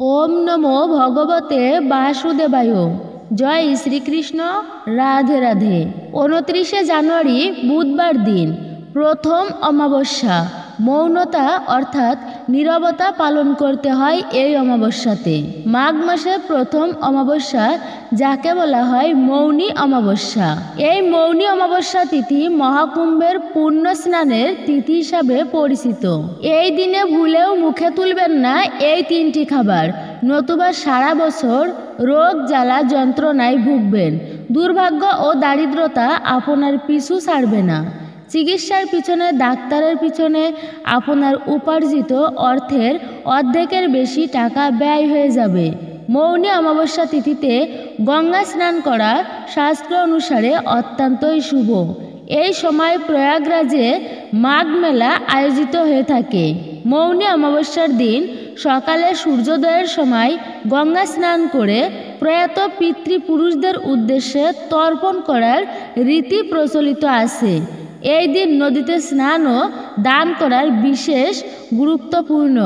ওম নমো ভগবতে বাসুদেবায়। জয় শ্রীকৃষ্ণ। রাধে রাধে। 29শে জানুয়ারি বুধবার দিন, প্রথম অমাবস্যা। মৌনতা অর্থাৎ নীরবতা পালন করতে হয় এই অমাবস্যাতে। মাঘ মাসের প্রথম অমাবস্যা, যাকে বলা হয় মৌনী অমাবস্যা। এই মৌনী অমাবস্যা তিথি মহাকুম্ভের পূর্ণ স্নানের তিথি হিসাবে পরিচিত। এই দিনে ভুলেও মুখে তুলবেন না এই 3টি খাবার, নতুবা সারা বছর রোগ জ্বালা যন্ত্রণায় ভুগবেন। দুর্ভাগ্য ও দারিদ্রতা আপনার পিছু ছাড়বে না। চিকিৎসার পিছনে, ডাক্তারের পিছনে আপনার উপার্জিত অর্থের অর্ধেকের বেশি টাকা ব্যয় হয়ে যাবে। মৌনী অমাবস্যা তিথিতে গঙ্গা স্নান করা শাস্ত্র অনুসারে অত্যন্তই শুভ। এই সময় প্রয়াগরাজে মাঘ মেলা আয়োজিত হয়ে থাকে। মৌনী অমাবস্যার দিন সকালে সূর্যোদয়ের সময় গঙ্গা স্নান করে প্রয়াত পিতৃপুরুষদের উদ্দেশ্যে তর্পণ করার রীতি প্রচলিত আছে। এই দিন নদীতে স্নান ও দান করার বিশেষ গুরুত্বপূর্ণ।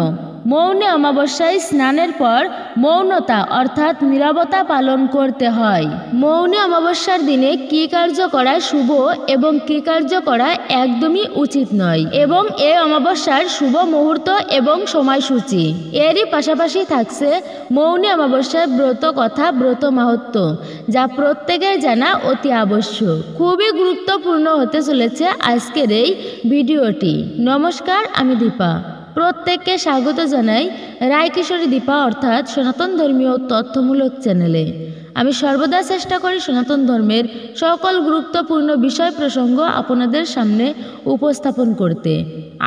মৌনী অমাবস্যায় স্নানের পর মৌনতা অর্থাৎ নীরবতা পালন করতে হয়। মৌনী অমাবস্যার দিনে কী কার্য করা শুভ এবং কী কার্য করা একদমই উচিত নয়, এবং এই অমাবস্যার শুভ মুহূর্ত এবং সময়সূচি। এরই পাশাপাশি থাকছে মৌনী অমাবস্যার ব্রত কথা, ব্রত মাহাত্ম্য, যা প্রত্যেকের জানা অতি আবশ্যক। খুবই গুরুত্বপূর্ণ হতে চলেছে আজকের এই ভিডিওটি। নমস্কার, আমি দীপা। প্রত্যেককে স্বাগত জানাই রায়কিশোরী দীপা অর্থাৎ সনাতন ধর্মীয় তথ্যমূলক চ্যানেলে। আমি সর্বদা চেষ্টা করি সনাতন ধর্মের সকল গুরুত্বপূর্ণ বিষয় প্রসঙ্গ আপনাদের সামনে উপস্থাপন করতে।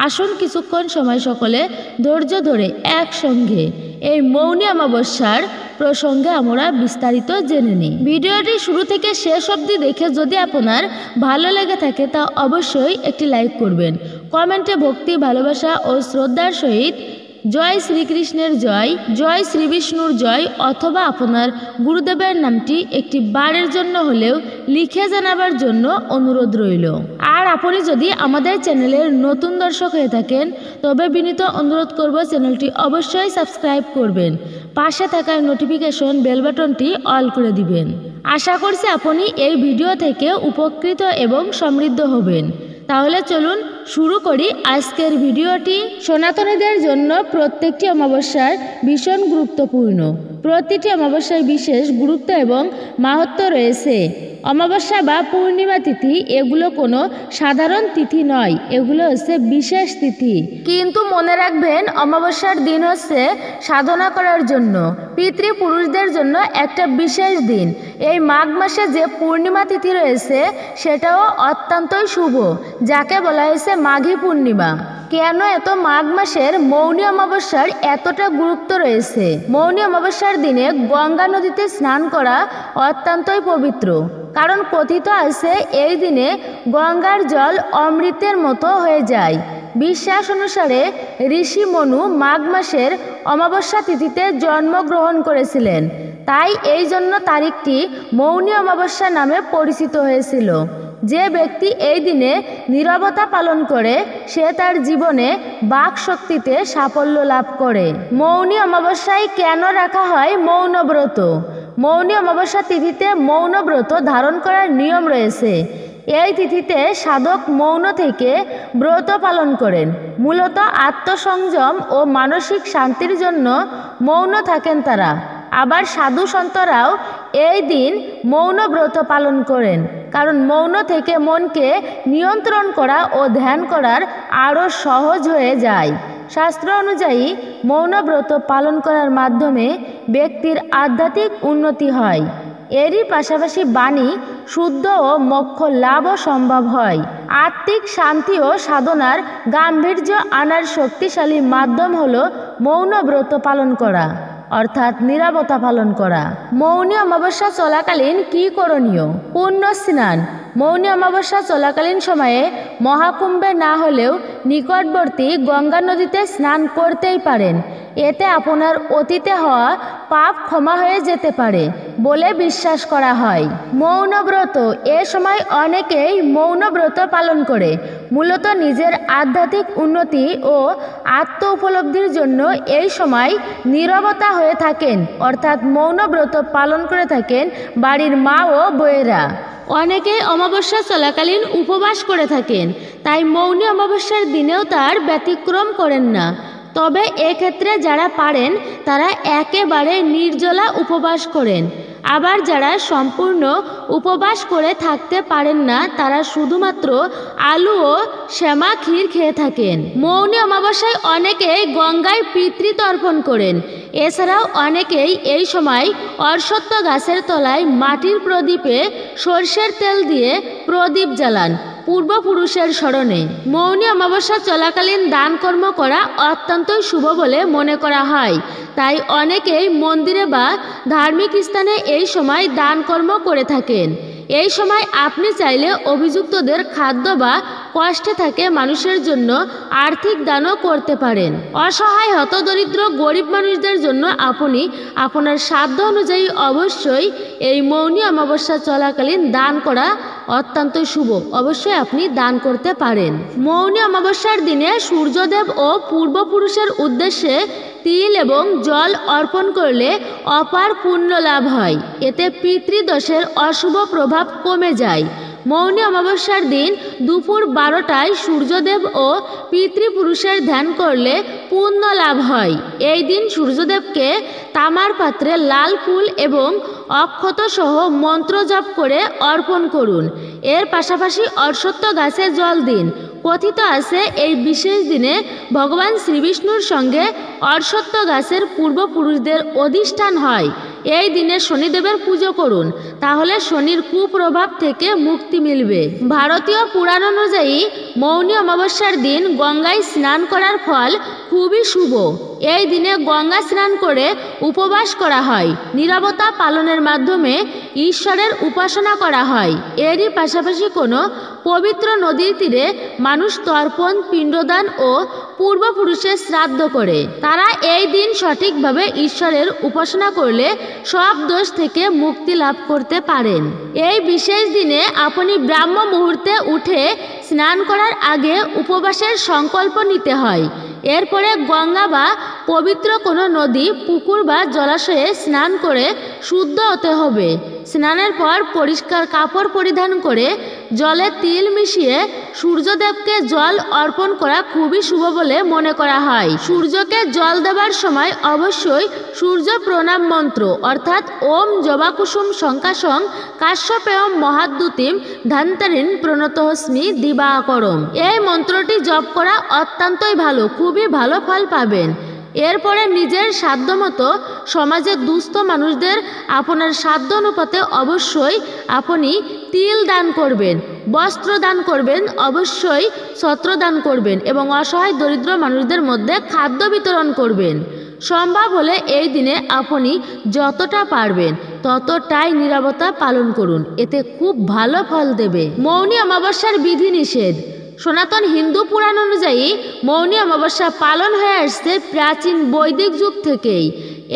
আসুন কিছুক্ষণ সময় সকলে ধৈর্য ধরে একসঙ্গে এই মৌনী অমাবস্যার প্রসঙ্গে আমরা বিস্তারিত জেনে নিই। ভিডিওটি শুরু থেকে শেষ অবধি দেখে যদি আপনার ভালো লেগে থাকে তা অবশ্যই একটি লাইক করবেন। কমেন্টে ভক্তি, ভালোবাসা ও শ্রদ্ধার সহিত জয় শ্রীকৃষ্ণের জয়, জয় শ্রী বিষ্ণুর জয় অথবা আপনার গুরুদেবের নামটি একটি বারের জন্য হলেও লিখে জানাবার জন্য অনুরোধ রইল। আর আপনি যদি আমাদের চ্যানেলের নতুন দর্শক হয়ে থাকেন তবে বিনীত অনুরোধ করব চ্যানেলটি অবশ্যই সাবস্ক্রাইব করবেন। পাশে থাকা নোটিফিকেশন বেল বাটনটি অল করে দিবেন। আশা করছি আপনি এই ভিডিও থেকে উপকৃত এবং সমৃদ্ধ হবেন। তাহলে চলুন শুরু করি আজকের ভিডিওটি। সনাতনীদের জন্য প্রত্যেকটি অমাবস্যার ভীষণ গুরুত্বপূর্ণ। প্রতিটি অমাবস্যার বিশেষ গুরুত্ব এবং মাহাত্ম্য রয়েছে। অমাবস্যা বা পূর্ণিমা তিথি এগুলো কোনো সাধারণ তিথি নয়, এগুলো হচ্ছে বিশেষ তিথি। কিন্তু মনে রাখবেন, অমাবস্যার দিন হচ্ছে সাধনা করার জন্য, পিতৃপুরুষদের জন্য একটা বিশেষ দিন। এই মাঘ মাসে যে পূর্ণিমা তিথি রয়েছে সেটাও অত্যন্তই শুভ, যাকে বলা হয়েছে মাঘী পূর্ণিমা। কেন এত মাঘ মাসের মৌনী অমাবস্যার এতটা গুরুত্ব রয়েছে? মৌনী অমাবস্যার দিনে গঙ্গা নদীতে স্নান করা অত্যন্তই পবিত্র, কারণ কথিত আছে এই দিনে গঙ্গার জল অমৃতের মতো হয়ে যায়। বিশ্বাস অনুসারে ঋষি মনু মাঘ মাসের অমাবস্যা তিথিতে জন্মগ্রহণ করেছিলেন, তাই এই জন্য তারিখটি মৌনী অমাবস্যা নামে পরিচিত হয়েছিল। যে ব্যক্তি এই দিনে নীরবতা পালন করে সে তার জীবনে বাক শক্তিতে সাফল্য লাভ করে। মৌনী অমাবস্যায় কেন রাখা হয় মৌনব্রত? মৌনী অমাবস্যা তিথিতে মৌনব্রত ধারণ করার নিয়ম রয়েছে। এই তিথিতে সাধক মৌন থেকে ব্রত পালন করেন। মূলত আত্মসংযম ও মানসিক শান্তির জন্য মৌন থাকেন তারা। আবার সাধু সন্তরাও এই দিন মৌন ব্রত পালন করেন, কারণ মৌন থেকে মনকে নিয়ন্ত্রণ করা ও ধ্যান করার আরও সহজ হয়ে যায়। শাস্ত্র অনুযায়ী মৌন ব্রত পালন করার মাধ্যমে ব্যক্তির আধ্যাত্মিক উন্নতি হয়। এরই পাশাপাশি বাণী শুদ্ধ ও মোক্ষ লাভও সম্ভব হয়। আত্মিক শান্তি ও সাধনার গাম্ভীর্য আনার শক্তিশালী মাধ্যম হল মৌন ব্রত পালন করা, অর্থাৎ নীরবতা পালন করা। মৌনী অমাবস্যা চলাকালীন কি করণীয়? পুণ্য স্নান। মৌনী অমাবস্যা চলাকালীন সময়ে মহাকুম্ভে না হলেও নিকটবর্তী গঙ্গা নদীতে স্নান করতেই পারেন। এতে আপনার অতীতে হওয়া পাপ ক্ষমা হয়ে যেতে পারে। বলে বিশ্বাস করা হয়। মৌনব্রত, এ সময় অনেকেই মৌনব্রত পালন করে মূলত নিজের আধ্যাত্মিক উন্নতি ও আত্ম উপলব্ধির জন্য এই সময় নীরবতা হয়ে থাকেন, অর্থাৎ মৌনব্রত পালন করে থাকেন বাড়ির মা ও বউয়েরা। অনেকেই অমাবস্যা চলাকালীন উপবাস করে থাকেন, তাই মৌনী অমাবস্যার দিনেও তার ব্যতিক্রম করেন না। তবে এক্ষেত্রে যারা পারেন তারা একেবারে নির্জলা উপবাস করেন। আবার যারা সম্পূর্ণ উপবাস করে থাকতে পারেন না তারা শুধুমাত্র আলু ও শ্যামা ক্ষীর খেয়ে থাকেন। মৌনী অমাবস্যায় অনেকেই গঙ্গায় পিতৃতর্পণ করেন। এছাড়াও অনেকেই এই সময় অশ্বত্থ গাছের তলায় মাটির প্রদীপে সরষের তেল দিয়ে প্রদীপ জ্বালান পূর্বপুরুষের স্মরণে। মৌনী অমাবস্যা চলাকালীন দান কর্ম করা অত্যন্তই শুভ বলে মনে করা হয়, তাই অনেকেই মন্দিরে বা ধার্মিক স্থানে এই সময় দান কর্ম করে থাকেন। এই সময় আপনি চাইলে অভিযুক্তদের খাদ্য বা কষ্টে থাকে মানুষের জন্য আর্থিক দানও করতে পারেন। অসহায় হতদরিদ্র গরিব মানুষদের জন্য আপনি আপনার সাধ্য অনুযায়ী অবশ্যই এই মৌনী অমাবস্যা চলাকালীন দান করা অত্যন্ত শুভ। অবশ্যই আপনি দান করতে পারেন। মৌনী অমাবস্যার দিনে সূর্যদেব ও পূর্বপুরুষের উদ্দেশ্যে তিল এবং জল অর্পণ করলে অপার পুণ্য লাভ হয়। এতে পিতৃদোষের অশুভ প্রভাব কমে যায়। মৌনী অমাবস্যার দিন দুপুর 12টায় সূর্যদেব ও পিতৃপুরুষের ধ্যান করলে পুণ্য লাভ হয়। এই দিন সূর্যদেবকে তামার পাত্রে লাল ফুল এবং অক্ষত সহ মন্ত্র জপ করে অর্পণ করুন। এর পাশাপাশি অশ্বত্থ গাছে জল দিন। কথিত আছে এই বিশেষ দিনে ভগবান শ্রীবিষ্ণুর সঙ্গে অশ্বত্থ গাছের পূর্বপুরুষদের অধিষ্ঠান হয়। এই দিনে শনিদেবের পুজো করুন, তাহলে শনির কুপ্রভাব থেকে মুক্তি মিলবে। ভারতীয় পুরাণ অনুযায়ী মৌনী অমাবস্যার দিন গঙ্গায় স্নান করার ফল খুবই শুভ। এই দিনে গঙ্গা স্নান করে উপবাস করা হয়। নীরবতা পালনের মাধ্যমে ঈশ্বরের উপাসনা করা হয়। এরই পাশাপাশি কোনো পবিত্র নদীর তীরে মানুষ তর্পণ, পিণ্ডদান ও পূর্বপুরুষের শ্রাদ্ধ করে। তারা এই দিন সঠিকভাবে ঈশ্বরের উপাসনা করলে সব দোষ থেকে মুক্তি লাভ করতে পারেন। এই বিশেষ দিনে আপনি ব্রাহ্ম মুহূর্তে উঠে স্নান করার আগে উপবাসের সংকল্প নিতে হয়। এরপরে গঙ্গা বা পবিত্র কোনো নদী, পুকুর বা জলাশয়ে স্নান করে শুদ্ধ হতে হবে। স্নানের পর পরিষ্কার কাপড় পরিধান করে জলে তিল মিশিয়ে সূর্যদেবকে জল অর্পণ করা খুবই শুভ বলে মনে করা হয়। সূর্যকে জল দেবার সময় অবশ্যই সূর্য প্রণাম মন্ত্র অর্থাৎ ওম জবাকুসুম শঙ্কাশং কাশ্যপেয়ম মহাদ্যুতিম ধান্তরিন প্রণতহস্মি দিবাকরম, এই মন্ত্রটি জপ করা অত্যন্তই ভালো, খুবই ভালো ফল পাবেন। এরপরে নিজের সাধ্যমতো সমাজের দুস্থ মানুষদের আপনার সাধ্য অনুপাতে অবশ্যই আপনি তিল দান করবেন, বস্ত্র দান করবেন, অবশ্যই ছত্র দান করবেন এবং অসহায় দরিদ্র মানুষদের মধ্যে খাদ্য বিতরণ করবেন। সম্ভব হলে এই দিনে আপনি যতটা পারবেন ততটাই নীরবতা পালন করুন, এতে খুব ভালো ফল দেবে। মৌনী অমাবস্যার বিধি নিষেধ। সনাতন হিন্দু পুরাণ অনুযায়ী মৌনী অমাবস্যা পালন হয়ে আসছে প্রাচীন বৈদিক যুগ থেকেই।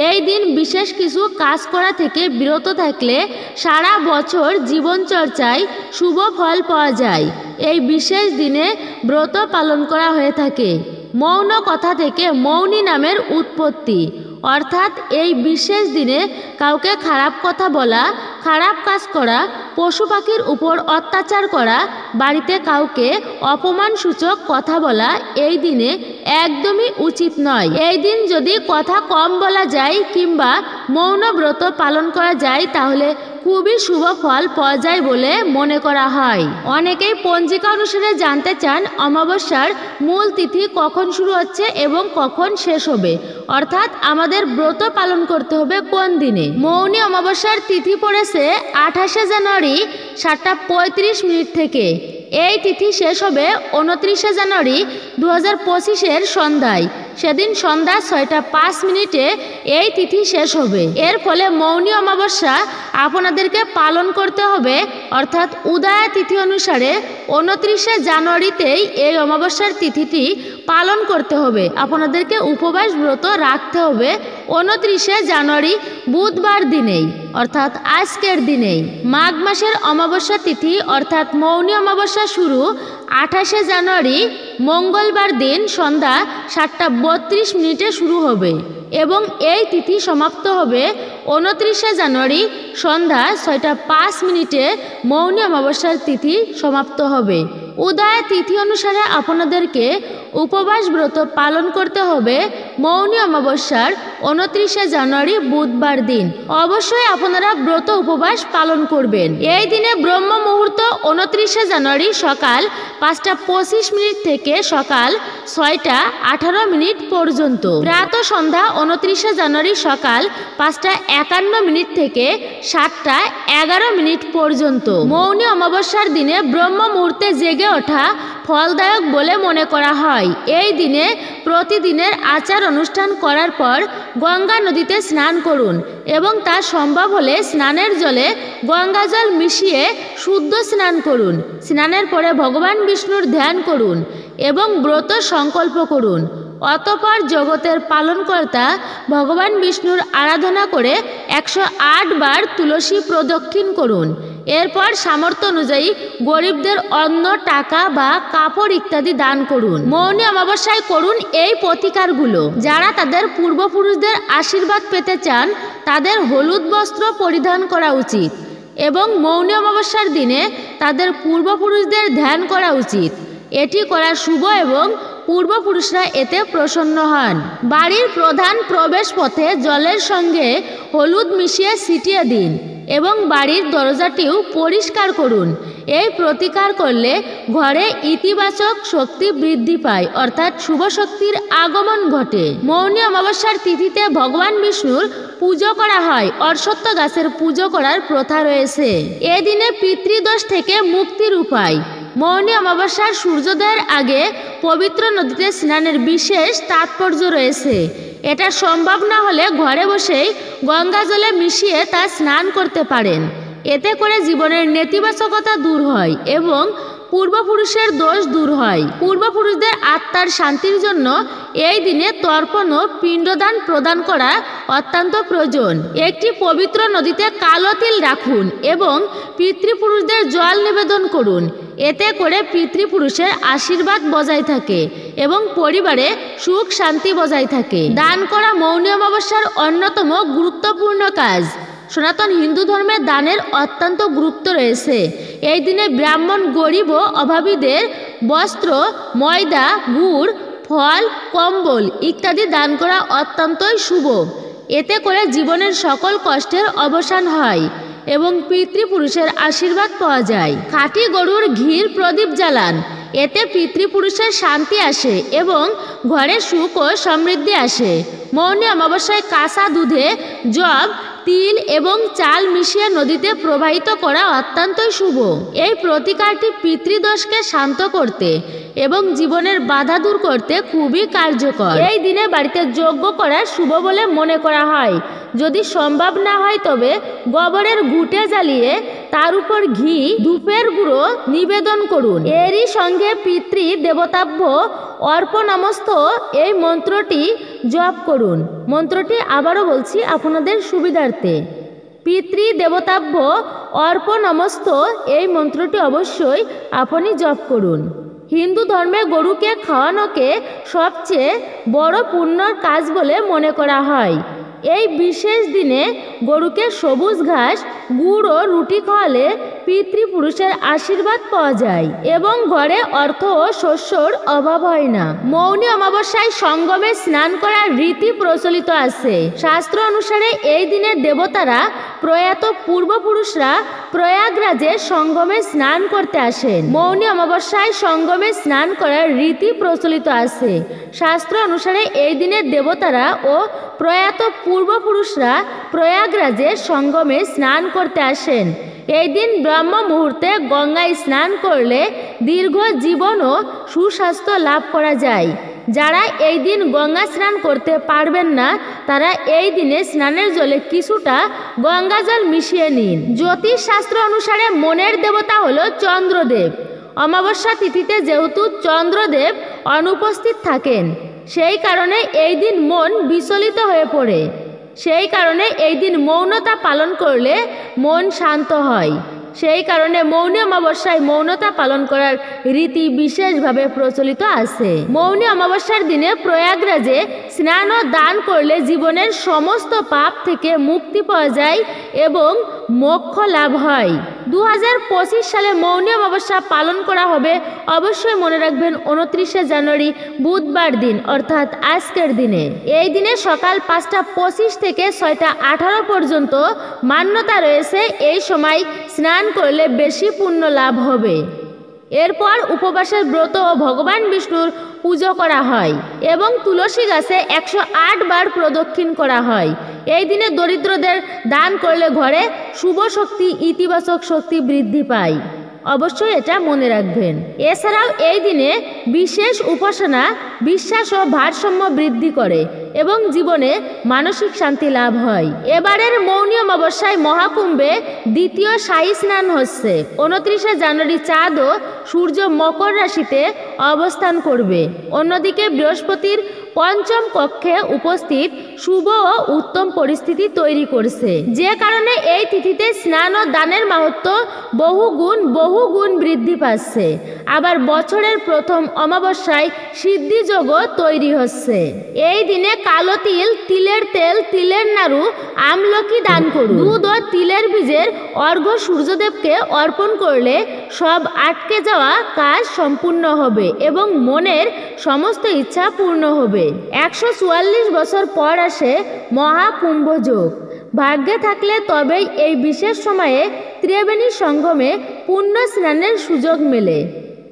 এই দিন বিশেষ কিছু কাজ করা থেকে বিরত থাকলে সারা বছর জীবনচর্চায় শুভ ফল পাওয়া যায়। এই বিশেষ দিনে ব্রত পালন করা হয়ে থাকে। মৌন কথা থেকে মৌনী নামের উৎপত্তি, অর্থাৎ এই বিশেষ দিনে কাউকে খারাপ কথা বলা, খারাপ কাজ করা, পশু পাখির উপর অত্যাচার করা, বাড়িতে কাউকে অপমানসূচক কথা বলা এই দিনে একদমই উচিত নয়। এই দিন যদি কথা কম বলা যায় কিংবা মৌন ব্রত পালন করা যায় তাহলে খুবই শুভ ফল পাওয়া যায় বলে মনে করা হয়। অনেকেই পঞ্জিকা অনুসারে জানতে চান অমাবস্যার মূল তিথি কখন শুরু হচ্ছে এবং কখন শেষ হবে, অর্থাৎ আমাদের ব্রত পালন করতে হবে কোন দিনে। মৌনী অমাবস্যার তিথি পড়েছে 28শে জানুয়ারি 7:35 থেকে। এই তিথি শেষ হবে 29শে জানুয়ারি 2025 সন্ধ্যায়। সেদিন সন্ধ্যা 6:05 এই তিথি শেষ হবে। এর ফলে মৌনী অমাবস্যা আপনাদেরকে পালন করতে হবে, অর্থাৎ উদয়া তিথি অনুসারে 29শে জানুয়ারিতেই এই অমাবস্যার তিথিটি পালন করতে হবে। আপনাদেরকে উপবাস ব্রত রাখতে হবে 29শে জানুয়ারি বুধবার দিনেই অর্থাৎ আজকের দিনেই। মাঘ মাসের অমাবস্যা তিথি অর্থাৎ মৌনী অমাবস্যা শুরু 28শে জানুয়ারি মঙ্গলবার দিন সন্ধ্যা 7:32 শুরু হবে এবং এই তিথি সমাপ্ত হবে 29শে জানুয়ারি সন্ধ্যা 6:05 মৌনী অমাবস্যার তিথি সমাপ্ত হবে। উদয় তিথি অনুসারে আপনাদেরকে উপবাস ব্রত পালন করতে হবে মৌনী অমাবস্যার 29শে জানুয়ারি বুধবার দিন। অবশ্যই আপনারা ব্রত উপবাস পালন করবেন। এই দিনে ব্রহ্ম মুহূর্ত 29শে জানুয়ারি সকাল 5:25 থেকে সকাল 6:18 পর্যন্ত। প্রাত সন্ধ্যা 29শে জানুয়ারি সকাল 5:51 থেকে 7:11 পর্যন্ত। মৌনী অমাবস্যার দিনে ব্রহ্ম মুহূর্তে জেগে ওঠা ফলদায়ক বলে মনে করা হয়। এই দিনে প্রতিদিনের আচার অনুষ্ঠান করার পর গঙ্গা নদীতে স্নান করুন এবং তা সম্ভব হলে স্নানের জলে গঙ্গা জল মিশিয়ে শুদ্ধ স্নান করুন। স্নানের পরে ভগবান বিষ্ণুর ধ্যান করুন এবং ব্রত সংকল্প করুন। অতঃপর জগতের পালনকর্তা ভগবান বিষ্ণুর আরাধনা করে 108 বার তুলসী প্রদক্ষিণ করুন। এরপর সামর্থ্য অনুযায়ী গরিবদের অন্ন, টাকা বা কাপড় ইত্যাদি দান করুন। মৌনী অমাবস্যায় করুন এই প্রতিকারগুলো। যারা তাদের পূর্বপুরুষদের আশীর্বাদ পেতে চান তাদের হলুদ বস্ত্র পরিধান করা উচিত এবং মৌনী অমাবস্যার দিনে তাদের পূর্বপুরুষদের ধ্যান করা উচিত। এটি করা শুভ এবং পূর্বপুরুষরা এতে প্রসন্ন হন। বাড়ির প্রধান প্রবেশ পথে জলের সঙ্গে হলুদ মিশিয়ে ছিটিয়ে দিন এবং বাড়ির দরজাটিও পরিষ্কার করুন। এই প্রতিকার করলে ঘরে ইতিবাচক শক্তি বৃদ্ধি পায় অর্থাৎ শুভ শক্তির আগমন ঘটে। মৌনী অমাবস্যার তিথিতে ভগবান বিষ্ণুর পুজো করা হয়। অশ্বত্থ গাছের পুজো করার প্রথা রয়েছে। এদিনে পিতৃদোষ থেকে মুক্তির উপায়। মৌনী অমাবস্যার সূর্যোদয়ের আগে পবিত্র নদীতে স্নানের বিশেষ তাৎপর্য রয়েছে। এটা সম্ভব না হলে ঘরে বসেই গঙ্গা জলে মিশিয়ে তা স্নান করতে পারেন। এতে করে জীবনের নেতিবাচকতা দূর হয় এবং পূর্বপুরুষের দোষ দূর হয়। পূর্বপুরুষদের আত্মার শান্তির জন্য এই দিনে তর্পণ ও পিণ্ডদান প্রদান করা অত্যন্ত প্রয়োজন। একটি পবিত্র নদীতে কালো তিল রাখুন এবং পিতৃপুরুষদের জল নিবেদন করুন। এতে করে পিতৃপুরুষের আশীর্বাদ বজায় থাকে এবং পরিবারে সুখ শান্তি বজায় থাকে। দান করা মৌনী অমাবস্যার অন্যতম গুরুত্বপূর্ণ কাজ। সনাতন হিন্দু ধর্মে দানের অত্যন্ত গুরুত্ব রয়েছে। এই দিনে ব্রাহ্মণ, গরিব ও অভাবীদের বস্ত্র, ময়দা, গুড়, ফল, কম্বল ইত্যাদি দান করা অত্যন্তই শুভ। এতে করে জীবনের সকল কষ্টের অবসান হয় এবং পিতৃপুরুষের আশীর্বাদ পাওয়া যায়। খাঁটি গরুর ঘির প্রদীপ জ্বালান। এতে পিতৃপুরুষের শান্তি আসে এবং ঘরে সুখ ও সমৃদ্ধি আসে। মৌনী অমাবস্যায় কাঁচা দুধে জব, তিল এবং চাল মিশিয়ে নদীতে প্রবাহিত করা অত্যন্তই শুভ। এই প্রতিকারটি পিতৃদোষকে শান্ত করতে এবং জীবনের বাধা দূর করতে খুবই কার্যকর। এই দিনে বাড়িতে যজ্ঞ করা শুভ বলে মনে করা হয়। যদি সম্ভব না হয় তবে গোবরের ঘুঁটে জ্বালিয়ে তার উপর ঘি, ধূপের গুঁড়ো নিবেদন করুন। এরই সঙ্গে পিতৃ দেবতাভ্য অর্পণমস্ত এই মন্ত্রটি জপ করুন। মন্ত্রটি আবারও বলছি আপনাদের সুবিধার্থে। পিতৃ দেবতাভ্য অর্পণমস্ত এই মন্ত্রটি অবশ্যই আপনি জপ করুন। হিন্দু ধর্মে গরুকে খাওয়ানোকে সবচেয়ে বড় পুণ্যর কাজ বলে মনে করা হয়। এই বিশেষ দিনে গরুকে সবুজ ঘাস, গুড় ও রুটি খাওয়ালে পিতৃপুরুষের আশীর্বাদ পাওয়া যায় এবং ঘরে অর্থ ও শস্যর অভাব হয় না। মৌনী অমাবস্যায় সঙ্গমে স্নান করার রীতি প্রচলিত আছে। শাস্ত্র অনুসারে এই দিনে দেবতারা, প্রয়াত পূর্বপুরুষরা প্রয়াগরাজে সঙ্গমে স্নান করতে আসেন। মৌনী অমাবস্যায় সঙ্গমে স্নান করার রীতি প্রচলিত আছে। শাস্ত্র অনুসারে এই দিনে দেবতারা ও প্রয়াত পূর্বপুরুষরা প্রয়াগরাজে সঙ্গমে স্নান করতে আসেন। এই দিন ব্রহ্ম মুহূর্তে গঙ্গায় স্নান করলে দীর্ঘ জীবন ও সুস্বাস্থ্য লাভ করা যায়। যারা এই দিন গঙ্গা স্নান করতে পারবেন না তারা এই দিনে স্নানের জলে কিছুটা গঙ্গা জল মিশিয়ে নিন। জ্যোতিষ শাস্ত্র অনুসারে মনের দেবতা হলো চন্দ্রদেব। অমাবস্যা তিথিতে যেহেতু চন্দ্রদেব অনুপস্থিত থাকেন সেই কারণে এই দিন মন বিচলিত হয়ে পড়ে। সেই কারণে এই দিন মৌনতা পালন করলে মন শান্ত হয়। সেই কারণে মৌনী অমাবস্যায় মৌনতা পালন করার রীতি বিশেষভাবে প্রচলিত আছে। মৌনী অমাবস্যার দিনে প্রয়াগরাজে স্নান ও দান করলে জীবনের সমস্ত পাপ থেকে মুক্তি পাওয়া যায় এবং মোক্ষ লাভ হয়। 2025 সালে মৌনী অমাবস্যা পালন করা হবে। অবশ্যই মনে রাখবেন 29শে জানুয়ারি বুধবার দিন, অর্থাৎ আজকের দিনে। এই দিনে সকাল 5টা25 থেকে 6টা18 পর্যন্ত মান্যতা রয়েছে। এই সময় স্নান করলে বেশি পুণ্য লাভ হবে। এরপর উপবাসের ব্রত ও ভগবান বিষ্ণুর পুজো করা হয় এবং তুলসী গাছে 108 বার প্রদক্ষিণ করা হয়। এই দিনে দরিদ্রদের দান করলে ঘরে শুভ শক্তি, ইতিবাচক শক্তি বৃদ্ধি পায়। অবশ্যই এটা মনে রাখবেন। এছাড়াও এই দিনে বিশেষ উপাসনা বিশ্বাস ও ভারসাম্য বৃদ্ধি করে এবং জীবনে মানসিক শান্তি লাভ হয়। এবারের মৌনী অমাবস্যায় মহাকুম্ভে দ্বিতীয় শাহী স্নান হচ্ছে। 29শে জানুয়ারি চাঁদ ও সূর্য মকর রাশিতে অবস্থান করবে। অন্যদিকে বৃহস্পতির পঞ্চম কক্ষে উপস্থিত শুভ ও উত্তম পরিস্থিতি তৈরি করছে, যে কারণে এই তিথিতে স্নান ও দানের মাহাত্ম্য বহুগুণ বৃদ্ধি পাচ্ছে। আবার বছরের প্রথম অমাবস্যায় সিদ্ধিযোগও তৈরি হচ্ছে। এই দিনে কালো তিল, তিলের তেল, তিলের নাড়ু, আমলকি দান করুন। দুধ ও তিলের বীজের অর্ঘ্য সূর্যদেবকে অর্পণ করলে সব আটকে যাওয়া কাজ সম্পূর্ণ হবে এবং মনের সমস্ত ইচ্ছা পূর্ণ হবে। 144 বছর পর আসে মহাকুম্ভ যোগ। ভাগ্যে থাকলে তবেই এই বিশেষ সময়ে ত্রিবেণী সঙ্গমে পুণ্য স্নানের সুযোগ মেলে।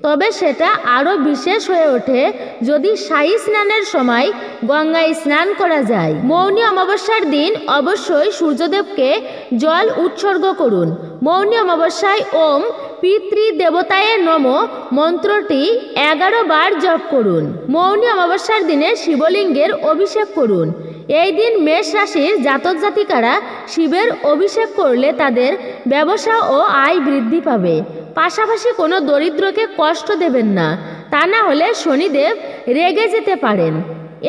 তবে সেটা আরও বিশেষ হয়ে ওঠে যদি শাহী স্নানের সময় গঙ্গায় স্নান করা যায়। মৌনী অমাবস্যার দিন অবশ্যই সূর্যদেবকে জল উৎসর্গ করুন। মৌনী অমাবস্যায় ওম পিতৃদেবতায়ে নমঃ মন্ত্রটি 11 বার জপ করুন। মৌনী অমাবস্যার দিনে শিবলিঙ্গের অভিষেক করুন। এই দিন মেষ রাশির জাতক জাতিকারা শিবের অভিষেক করলে তাদের ব্যবসা ও আয় বৃদ্ধি পাবে। পাশাপাশি কোনো দরিদ্রকে কষ্ট দেবেন না, তা না হলে শনিদেব রেগে যেতে পারেন।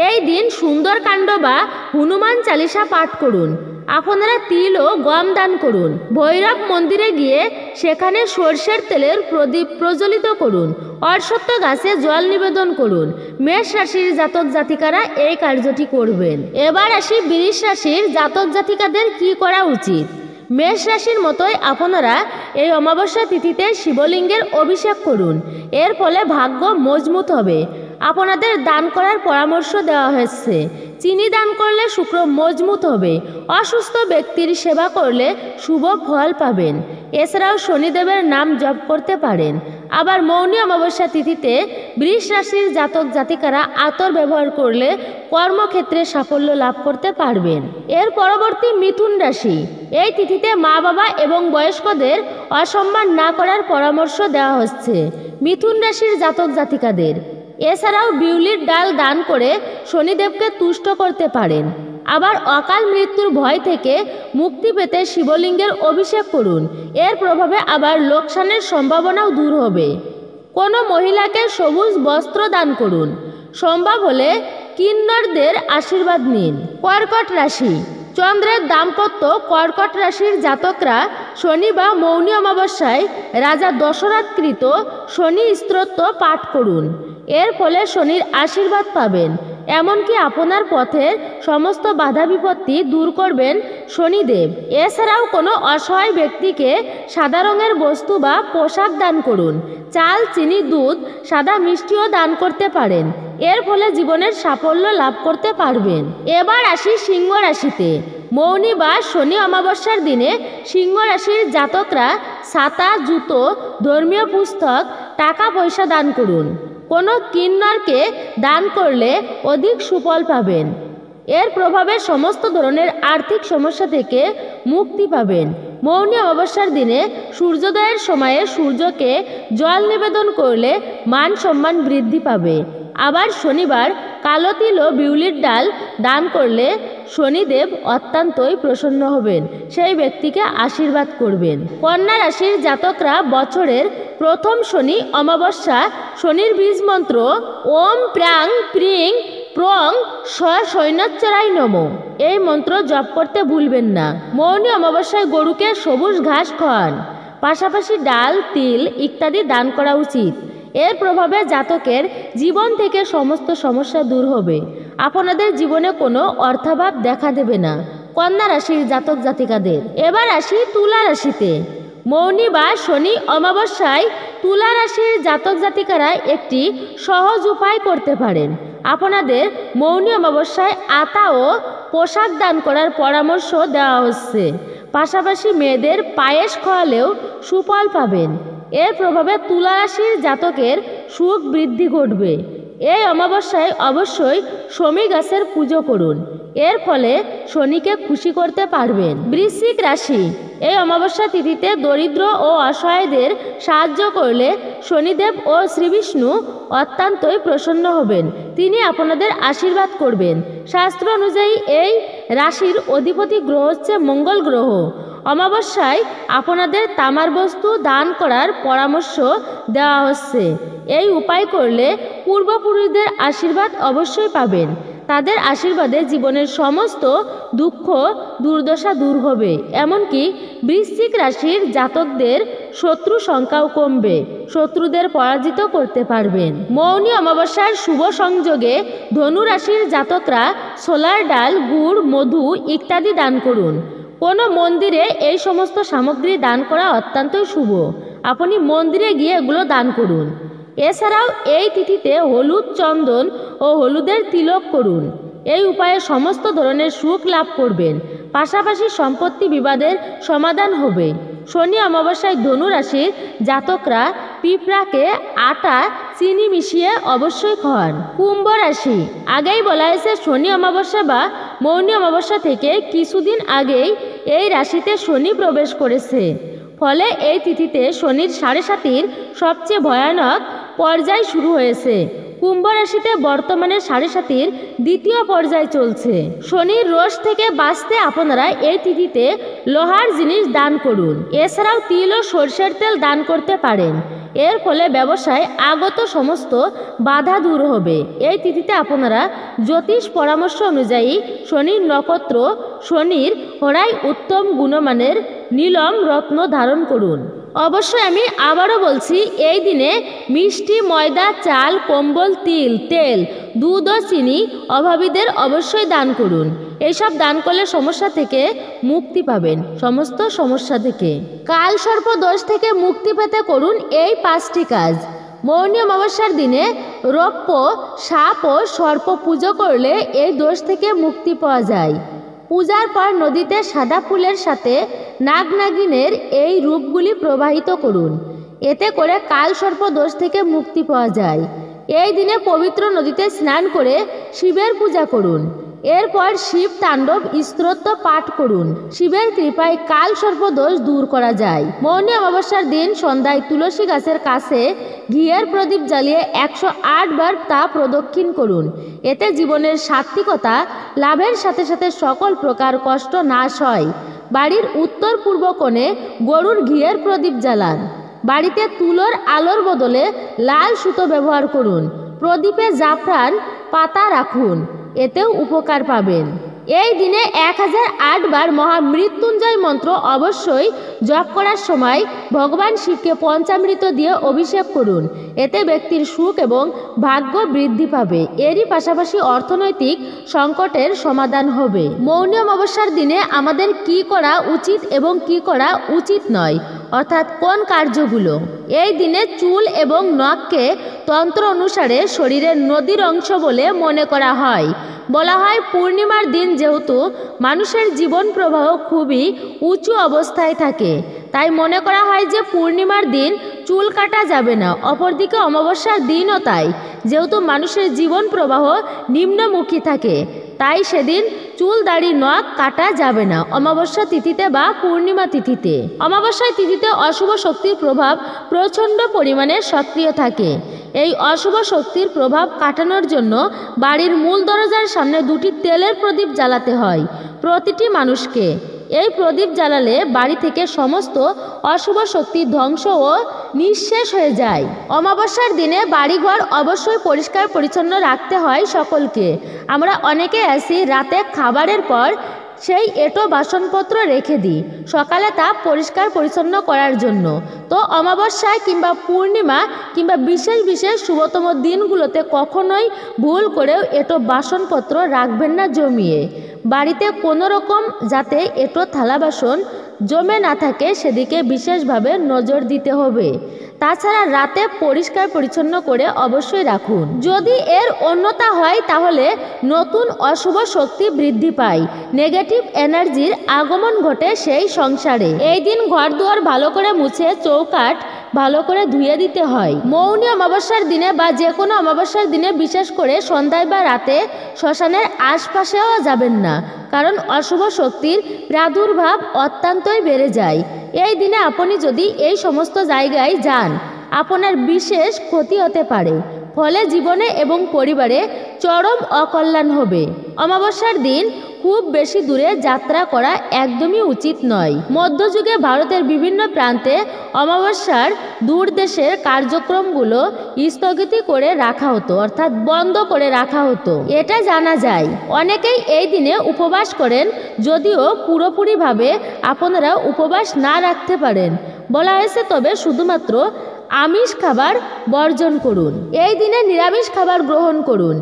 এই দিন সুন্দরকাণ্ড বা হনুমান চালিসা পাঠ করুন। আপনারা তিল ও গম দান করুন। ভৈরব মন্দিরে গিয়ে সেখানে সর্ষের তেলের প্রদীপ প্রজ্বলিত করুন। অশ্বত্থ গাছে জল নিবেদন করুন। মেষ রাশির জাতক জাতিকারা এই কার্যটি করবেন। এবার আসি বৃষ রাশির জাতক জাতিকাদের কি করা উচিত। মেষ রাশির মতোই আপনারা এই অমাবস্যা তিথিতে শিবলিঙ্গের অভিষেক করুন। এর ফলে ভাগ্য মজবুত হবে। আপনাদের দান করার পরামর্শ দেওয়া হয়েছে। চিনি দান করলে শুক্র মজবুত হবে। অসুস্থ ব্যক্তির সেবা করলে শুভ ফল পাবেন। এছাড়াও শনিদেবের নাম জপ করতে পারেন। আবার মৌনী অমাবস্যা তিথিতে বৃষ রাশির জাতক জাতিকারা আতর ব্যবহার করলে কর্মক্ষেত্রে সাফল্য লাভ করতে পারবেন। এর পরবর্তী মিথুন রাশি। এই তিথিতে মা বাবা এবং বয়স্কদের অসম্মান না করার পরামর্শ দেওয়া হচ্ছে মিথুন রাশির জাতক জাতিকাদের। এছাড়াও বিউলির ডাল দান করে শনিদেবকে তুষ্ট করতে পারেন। আবার অকাল মৃত্যুর ভয় থেকে মুক্তি পেতে শিবলিঙ্গের অভিষেক করুন। এর প্রভাবে আবার লোকসানের সম্ভাবনাও দূর হবে। কোনো মহিলাকে সবুজ বস্ত্র দান করুন। সম্ভব হলে কিন্নরদের আশীর্বাদ নিন। কর্কট রাশি। চন্দ্রের দাম্পত্য কর্কট রাশির জাতকরা শনি বা মৌনী অমাবস্যায় রাজা দশরথকৃত শনি স্তোত্র পাঠ করুন। এর ফলে শনির আশীর্বাদ পাবেন। এমনকি আপনার পথের সমস্ত বাধা বিপত্তি দূর করবেন শনিদেব। এছাড়াও কোনো অসহায় ব্যক্তিকে সাদা রঙের বস্তু বা পোশাক দান করুন। চাল, চিনি, দুধ, সাদা মিষ্টিও দান করতে পারেন। এর ফলে জীবনের সাফল্য লাভ করতে পারবেন। এবার আসি সিংহ রাশিতে। মৌনী বা শনি অমাবস্যার দিনে সিংহ রাশির জাতকরা ছাতা, জুতো, ধর্মীয় পুস্তক, টাকা পয়সা দান করুন। কোনো কিন্নরকে দান করলে অধিক সুফল পাবেন। এর প্রভাবে সমস্ত ধরনের আর্থিক সমস্যা থেকে মুক্তি পাবেন। মৌনী অমাবস্যার দিনে সূর্যোদয়ের সময়ে সূর্যকে জল নিবেদন করলে মান সম্মান বৃদ্ধি পাবে। আবার শনিবার কালো তিল ও বিউলির ডাল দান করলে শনিদেব অত্যন্তই প্রসন্ন হবেন, সেই ব্যক্তিকে আশীর্বাদ করবেন। কন্যা রাশির জাতকরা বছরের প্রথম শনি অমাবস্যা শনির বীজ মন্ত্র ওম প্রাং প্রিং প্রং সৈন্যচ্চরাই নমো এই মন্ত্র জপ করতে ভুলবেন না। মৌনী অমাবস্যায় গরুকে সবুজ ঘাস খাওয়ান, পাশাপাশি ডাল, তিল ইত্যাদি দান করা উচিত। এর প্রভাবে জাতকের জীবন থেকে সমস্ত সমস্যা দূর হবে। আপনাদের জীবনে কোনো অর্থাভাব দেখা দেবে না। কন্যা রাশির জাতক জাতিকাদের এবার আসি তুলা রাশিতে। মৌনী বা শনি অমাবস্যায় তুলা রাশির জাতক জাতিকারা একটি সহজ উপায় করতে পারেন। আপনাদের মৌনী অমাবস্যায় আতা ও পোশাক দান করার পরামর্শ দেওয়া হচ্ছে। পাশাপাশি মেয়েদের পায়েস খাওয়ালেও সুফল পাবেন। এর প্রভাবে তুলা রাশির জাতকের সুখ বৃদ্ধি ঘটবে। এই অমাবস্যায় অবশ্যই শমী গাছের পুজো করুন, এর ফলে শনিকে খুশি করতে পারবেন। বৃশ্চিক রাশি এই অমাবস্যা তিথিতে দরিদ্র ও অসহায়দের সাহায্য করলে শনিদেব ও শ্রীবিষ্ণু অত্যন্তই প্রসন্ন হবেন। তিনি আপনাদের আশীর্বাদ করবেন। শাস্ত্র অনুযায়ী এই রাশির অধিপতি গ্রহ হচ্ছে মঙ্গল গ্রহ। অমাবস্যায় আপনাদের তামার বস্তু দান করার পরামর্শ দেওয়া হচ্ছে। এই উপায় করলে পূর্বপুরুষদের আশীর্বাদ অবশ্যই পাবেন। তাদের আশীর্বাদে জীবনের সমস্ত দুঃখ দুর্দশা দূর হবে। এমনকি বৃশ্চিক রাশির জাতকদের শত্রু সংখ্যাও কমবে, শত্রুদের পরাজিত করতে পারবেন। মৌনী অমাবস্যার শুভ সংযোগে ধনু রাশির জাতকরা ছোলার ডাল, গুড়, মধু ইত্যাদি দান করুন। কোনো মন্দিরে এই সমস্ত সামগ্রী দান করা অত্যন্তই শুভ। আপনি মন্দিরে গিয়ে এগুলো দান করুন। এছাড়াও এই তিথিতে হলুদ, চন্দন ও হলুদের তিলক করুন। এই উপায়ে সমস্ত ধরনের সুখ লাভ করবেন। পাশাপাশি সম্পত্তি বিবাদের সমাধান হবে। শনি অমাবস্যায় ধনু রাশির জাতকরা পিঁপড়াকে আটা, চিনি মিশিয়ে অবশ্যই খাওয়ান। কুম্ভ রাশি আগেই বলা হয়েছে শনি অমাবস্যা বা মৌনী অমাবস্যা থেকে কিছুদিন আগেই এই রাশিতে শনি প্রবেশ করেছে। ফলে এই তিথিতে শনির ৭.৫ সবচেয়ে ভয়ানক পর্যায় শুরু হয়েছে। কুম্ভ রাশিতে বর্তমানে ৭.৫ দ্বিতীয় পর্যায় চলছে। শনির রোষ থেকে বাঁচতে আপনারা এই তিথিতে লোহার জিনিস দান করুন। এছাড়াও তিল ও সরষের তেল দান করতে পারেন। এর ফলে ব্যবসায় আগত সমস্ত বাধা দূর হবে। এই তিথিতে আপনারা জ্যোতিষ পরামর্শ অনুযায়ী শনির নক্ষত্র শনির হোরায় উত্তম গুণমানের নীলম রত্ন ধারণ করুন। অবশ্যই আমি আবারও বলছি, এই দিনে মিষ্টি, ময়দা, চাল, কম্বল, তিল, তেল, দুধ ও চিনি অভাবীদের অবশ্যই দান করুন। এইসব দান করলে সমস্যা থেকে মুক্তি পাবেন, সমস্ত সমস্যা থেকে। কাল সর্প দোষ থেকে মুক্তি পেতে করুন এই 5টি কাজ। মৌনী অমাবস্যার দিনে রৌপ্য, সাপ ও সর্প পুজো করলে এই দোষ থেকে মুক্তি পাওয়া যায়। পূজার পর নদীতে সাদা ফুলের সাথে নাগনাগিনের এই রূপগুলি প্রবাহিত করুন। এতে করে কাল সর্প দোষ থেকে মুক্তি পাওয়া যায়। এই দিনে পবিত্র নদীতে স্নান করে শিবের পূজা করুন। এরপর শিব তাণ্ডব স্তোত্র পাঠ করুন। শিবের কৃপায় কাল সর্প দোষ দূর করা যায়। মৌনী অমাবস্যার দিন সন্ধ্যায় তুলসী গাছের কাছে ঘিয়ের প্রদীপ জ্বালিয়ে 108 বার তা প্রদক্ষিণ করুন। এতে জীবনের সাত্ত্বিকতা লাভের সাথে সাথে সকল প্রকার কষ্ট নাশ হয়। বাড়ির উত্তর পূর্ব কোণে গরুর ঘিয়ের প্রদীপ জ্বালান। বাড়িতে তুলোর আলোর বদলে লাল সুতো ব্যবহার করুন। প্রদীপে জাফরান পাতা রাখুন, এতেও উপকার পাবেন। এই দিনে 1008 বার মহামৃত্যুঞ্জয় মন্ত্র অবশ্যই জপ করার সময় ভগবান শিবকে পঞ্চামৃত দিয়ে অভিষেক করুন। এতে ব্যক্তির সুখ এবং ভাগ্য বৃদ্ধি পাবে। এরই পাশাপাশি অর্থনৈতিক সংকটের সমাধান হবে। মৌনী অমাবস্যার দিনে আমাদের কি করা উচিত এবং কি করা উচিত নয়, অর্থাৎ কোন কার্যগুলো। এই দিনে চুল এবং নখকে তন্ত্র অনুসারে শরীরের নদীর অংশ বলে মনে করা হয়। বলা হয় পূর্ণিমার দিন যেহেতু মানুষের জীবন প্রবাহ খুবই উঁচু অবস্থায় থাকে, তাই মনে করা হয় যে পূর্ণিমার দিন চুল কাটা যাবে না। অপরদিকে অমাবস্যার দিনও তাই, যেহেতু মানুষের জীবন প্রবাহ নিম্নমুখী থাকে, তাই সেদিন চুল, দাড়ি, নখ কাটা যাবে না অমাবস্যা তিথিতে বা পূর্ণিমা তিথিতে। অমাবস্যার তিথিতে অশুভ শক্তির প্রভাব প্রচণ্ড পরিমাণে সক্রিয় থাকে। এই অশুভ শক্তির প্রভাব কাটানোর জন্য বাড়ির মূল দরজার সামনে 2টি তেলের প্রদীপ জ্বালাতে হয় প্রতিটি মানুষকে। এই প্রদীপ জ্বালালে বাড়ি থেকে সমস্ত অশুভ শক্তি ধ্বংস ও নিঃশেষ হয়ে যায়। অমাবস্যার দিনে বাড়িঘর অবশ্যই পরিষ্কার পরিচ্ছন্ন রাখতে হয় সকলকে। আমরা অনেকে আছি রাতে খাবারের পর সেই এঁটো বাসনপত্র রেখে দিই সকালে তা পরিষ্কার পরিচ্ছন্ন করার জন্য। তো অমাবস্যায় কিংবা পূর্ণিমা কিংবা বিশেষ বিশেষ শুভতম দিনগুলোতে কখনোই ভুল করেও এঁটো বাসনপত্র রাখবেন না জমিয়ে। বাড়িতে কোনো রকম যাতে এঁটো থালা বাসন জমে না থাকে সেদিকে বিশেষভাবে নজর দিতে হবে। তাছাড়া রাতে পরিষ্কার পরিচ্ছন্ন করে অবশ্যই রাখুন। যদি এর অন্যতা হয় তাহলে নতুন অশুভ শক্তি বৃদ্ধি পায়, নেগেটিভ এনার্জির আগমন ঘটে সেই সংসারে। এই দিন ঘরদুয়ার ভালো করে মুছে চৌকাঠ ভালো করে ধুয়ে দিতে হয়। মৌনী অমাবস্যার দিনে বা যে কোনো অমাবস্যার দিনে বিশেষ করে সন্ধ্যায় বা রাতে শ্মশানের আশপাশেও যাবেন না, কারণ অশুভ শক্তির প্রাদুর্ভাব অত্যন্তই বেড়ে যায়। এই দিনে আপনি যদি এই সমস্ত জায়গায় যান আপনার বিশেষ ক্ষতি হতে পারে, ফলে জীবনে এবং পরিবারে চরম অকল্যাণ হবে। অমাবস্যার দিন খুব বেশি দূরে যাত্রা করা একদমই উচিত নয়। মধ্যযুগে ভারতের বিভিন্ন প্রান্তে অমাবস্যার দূরদেশের কার্যক্রমগুলো স্থগিত করে রাখা হতো, অর্থাৎ বন্ধ করে রাখা হতো। এটা জানা যায়। অনেকেই এই দিনে উপবাস করেন, যদিও পুরোপুরিভাবে আপনারা উপবাস না রাখতে পারেন। বলা হয়েছে তবে শুধুমাত্র আমিষ খাবার বর্জন করুন। এই দিনে নিরামিষ খাবার গ্রহণ করুন।